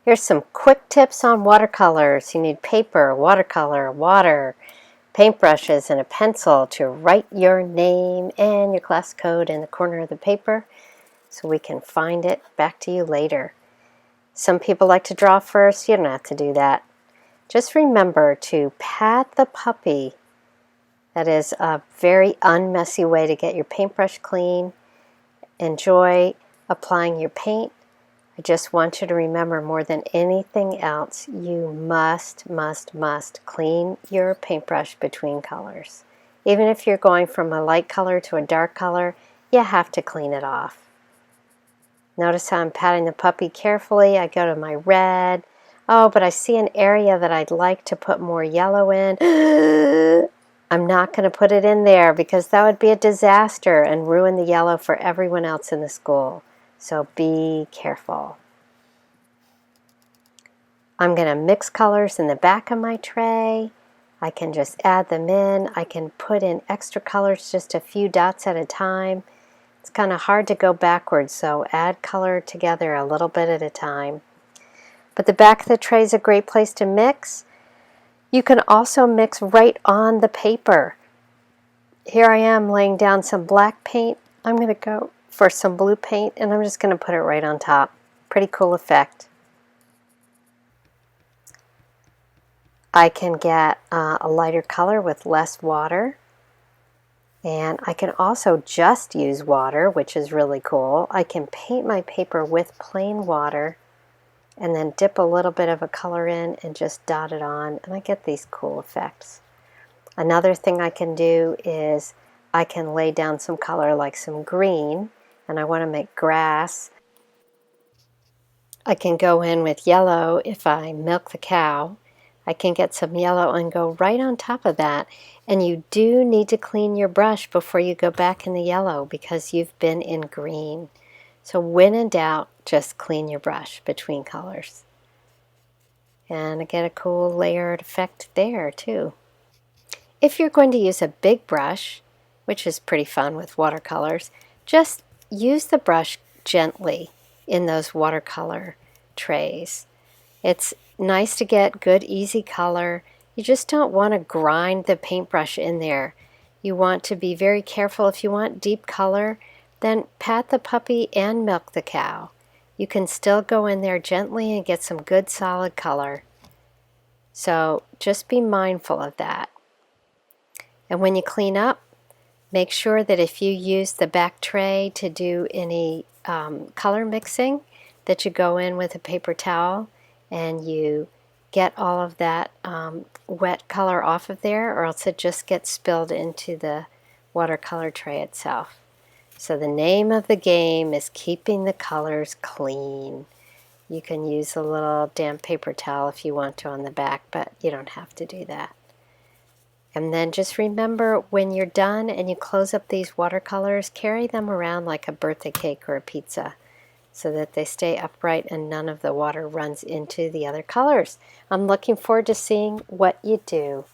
Here's some quick tips on watercolors. You need paper, watercolor, water, paintbrushes, and a pencil to write your name and your class code in the corner of the paper so we can find it back to you later. Some people like to draw first. You don't have to do that. Just remember to pat the puppy. That is a very unmessy way to get your paintbrush clean. Enjoy applying your paint. I just want you to remember more than anything else, you must clean your paintbrush between colors. Even if you're going from a light color to a dark color, you have to clean it off. Notice how I'm patting the puppy carefully. I go to my red. Oh, but I see an area that I'd like to put more yellow in. I'm not going to put it in there because that would be a disaster and ruin the yellow for everyone else in the school. So be careful. I'm going to mix colors in the back of my tray. I can just add them in. I can put in extra colors, just a few dots at a time. It's kind of hard to go backwards, so add color together a little bit at a time. But the back of the tray is a great place to mix. You can also mix right on the paper. Here I am laying down some black paint. I'm going to go for some blue paint, and I'm just going to put it right on top. Pretty cool effect. I can get a lighter color with less water. And I can also just use water, which is really cool. I can paint my paper with plain water and then dip a little bit of a color in and just dot it on, and I get these cool effects. Another thing I can do is I can lay down some color like some green, and I want to make grass. I can go in with yellow if I milk the cow. I can get some yellow and go right on top of that. And you do need to clean your brush before you go back in the yellow because you've been in green. So when in doubt, just clean your brush between colors. And I get a cool layered effect there too. If you're going to use a big brush, which is pretty fun with watercolors, just use the brush gently in those watercolor trays. It's nice to get good, easy color. You just don't want to grind the paintbrush in there. You want to be very careful. If you want deep color, then pat the puppy and milk the cow. You can still go in there gently and get some good solid color. So just be mindful of that. And when you clean up, make sure that if you use the back tray to do any color mixing, that you go in with a paper towel and you get all of that wet color off of there, or else it just gets spilled into the watercolor tray itself. So the name of the game is keeping the colors clean. You can use a little damp paper towel if you want to on the back, but you don't have to do that. And then just remember, when you're done and you close up these watercolors, carry them around like a birthday cake or a pizza so that they stay upright and none of the water runs into the other colors. I'm looking forward to seeing what you do.